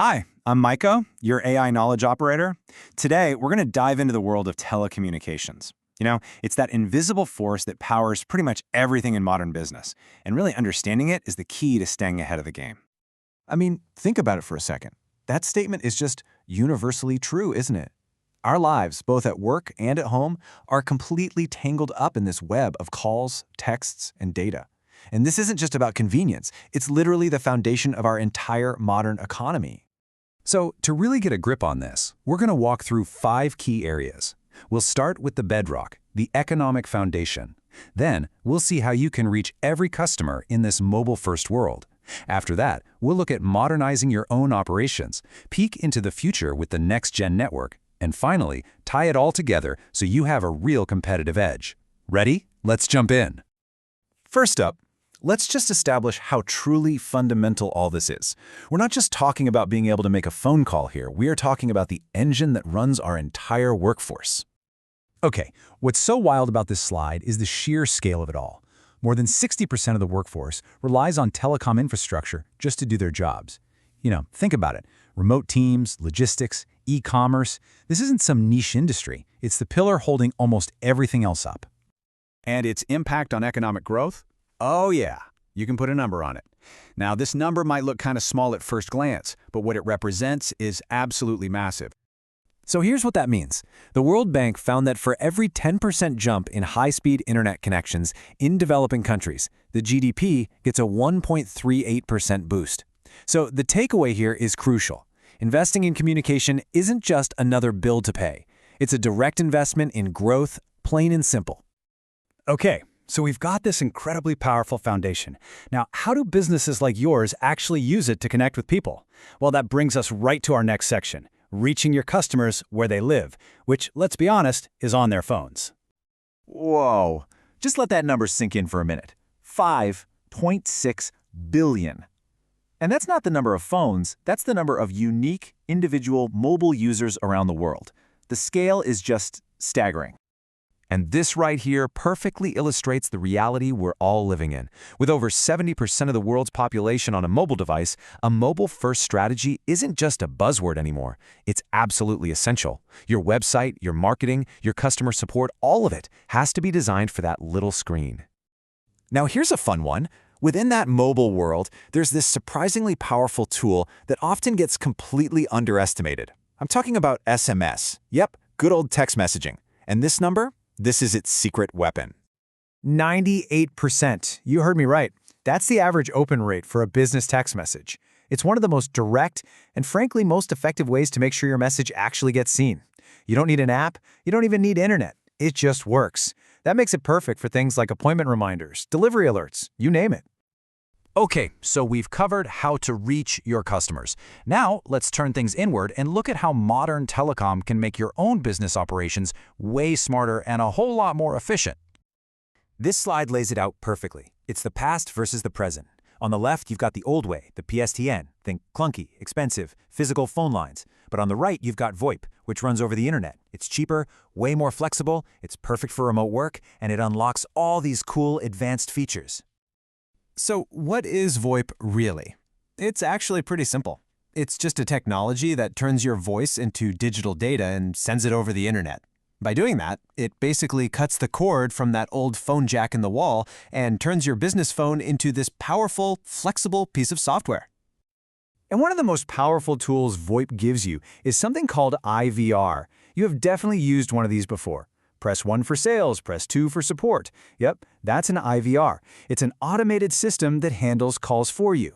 Hi, I'm Maiko, your AI knowledge operator. Today, we're going to dive into the world of telecommunications. It's that invisible force that powers pretty much everything in modern business, and really understanding it is the key to staying ahead of the game. I mean, think about it for a second. That statement is just universally true, isn't it? Our lives, both at work and at home, are completely tangled up in this web of calls, texts, and data. And this isn't just about convenience. It's literally the foundation of our entire modern economy. So, to really get a grip on this, we're going to walk through 5 key areas. We'll start with the bedrock, the economic foundation. Then, we'll see how you can reach every customer in this mobile-first world. After that, we'll look at modernizing your own operations, peek into the future with the next-gen network, and finally, tie it all together so you have a real competitive edge. Ready? Let's jump in. First up, let's just establish how truly fundamental all this is. We're not just talking about being able to make a phone call here. We are talking about the engine that runs our entire workforce. Okay, what's so wild about this slide is the sheer scale of it all. More than 60% of the workforce relies on telecom infrastructure just to do their jobs. Think about it. Remote teams, logistics, e-commerce. This isn't some niche industry. It's the pillar holding almost everything else up. And its impact on economic growth? Oh yeah, you can put a number on it. Now, this number might look kind of small at first glance, but what it represents is absolutely massive. So here's what that means. The World Bank found that for every 10% jump in high-speed internet connections in developing countries, the GDP gets a 1.38% boost. So the takeaway here is crucial. Investing in communication isn't just another bill to pay. It's a direct investment in growth, plain and simple. Okay, so we've got this incredibly powerful foundation. Now, how do businesses like yours actually use it to connect with people? Well, that brings us right to our next section, reaching your customers where they live, which, let's be honest, is on their phones. Whoa, just let that number sink in for a minute. 5.6 billion. And that's not the number of phones, that's the number of unique, individual mobile users around the world. The scale is just staggering. And this right here perfectly illustrates the reality we're all living in. With over 70% of the world's population on a mobile device, a mobile-first strategy isn't just a buzzword anymore. It's absolutely essential. Your website, your marketing, your customer support, all of it has to be designed for that little screen. Now here's a fun one. Within that mobile world, there's this surprisingly powerful tool that often gets completely underestimated. I'm talking about SMS. Yep, good old text messaging. And this number? This is its secret weapon. 98%. You heard me right. That's the average open rate for a business text message. It's one of the most direct and frankly most effective ways to make sure your message actually gets seen. You don't need an app. You don't even need internet. It just works. That makes it perfect for things like appointment reminders, delivery alerts, you name it. Okay, so we've covered how to reach your customers. Now, let's turn things inward and look at how modern telecom can make your own business operations way smarter and a whole lot more efficient. This slide lays it out perfectly. It's the past versus the present. On the left, you've got the old way, the PSTN. Think clunky, expensive, physical phone lines. But on the right, you've got VoIP, which runs over the internet. It's cheaper, way more flexible, it's perfect for remote work, and it unlocks all these cool advanced features. So what is VoIP really? It's actually pretty simple. It's just a technology that turns your voice into digital data and sends it over the internet. By doing that, it basically cuts the cord from that old phone jack in the wall and turns your business phone into this powerful, flexible piece of software. And one of the most powerful tools VoIP gives you is something called IVR. You have definitely used one of these before. Press 1 for sales, press 2 for support. Yep, that's an IVR. It's an automated system that handles calls for you.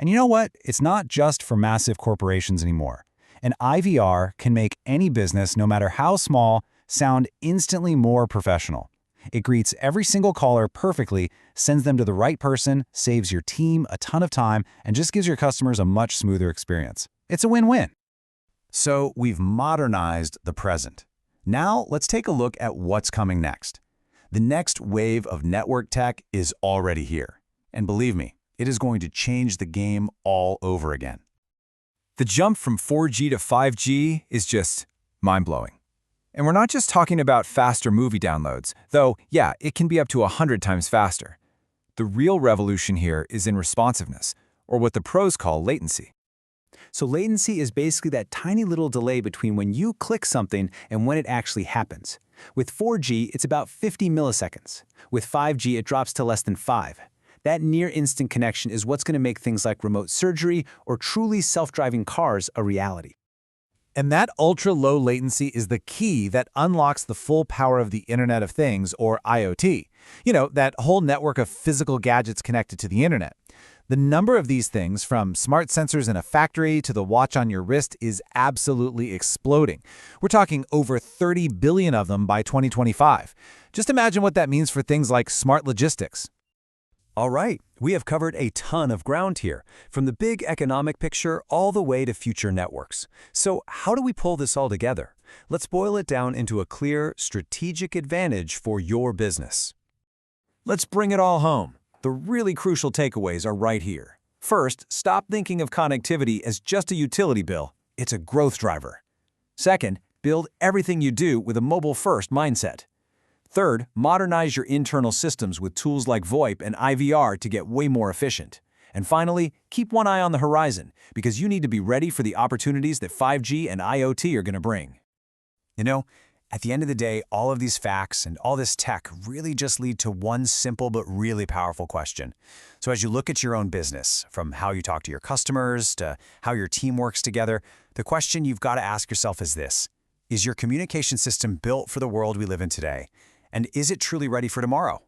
And you know what? It's not just for massive corporations anymore. An IVR can make any business, no matter how small, sound instantly more professional. It greets every single caller perfectly, sends them to the right person, saves your team a ton of time, and just gives your customers a much smoother experience. It's a win-win. So we've modernized the present. Now let's take a look at what's coming next. The next wave of network tech is already here. And believe me, it is going to change the game all over again. The jump from 4G to 5G is just mind-blowing. And we're not just talking about faster movie downloads, though, yeah, it can be up to 100 times faster. The real revolution here is in responsiveness, or what the pros call latency. So latency is basically that tiny little delay between when you click something and when it actually happens. With 4G, it's about 50 milliseconds. With 5G, it drops to less than 5. That near-instant connection is what's going to make things like remote surgery or truly self-driving cars a reality. And that ultra-low latency is the key that unlocks the full power of the Internet of Things, or IoT. You know, that whole network of physical gadgets connected to the Internet. The number of these things, from smart sensors in a factory to the watch on your wrist, is absolutely exploding. We're talking over 30 billion of them by 2025. Just imagine what that means for things like smart logistics. All right, we have covered a ton of ground here, from the big economic picture all the way to future networks. So how do we pull this all together? Let's boil it down into a clear, strategic advantage for your business. Let's bring it all home. The really crucial takeaways are right here. First, stop thinking of connectivity as just a utility bill. It's a growth driver. Second, build everything you do with a mobile-first mindset. Third, modernize your internal systems with tools like VoIP and IVR to get way more efficient. And finally, keep one eye on the horizon, because you need to be ready for the opportunities that 5G and IoT are going to bring. You know, at the end of the day, all of these facts and all this tech really just lead to one simple but really powerful question. So as you look at your own business, from how you talk to your customers to how your team works together, the question you've got to ask yourself is this: is your communication system built for the world we live in today? And is it truly ready for tomorrow?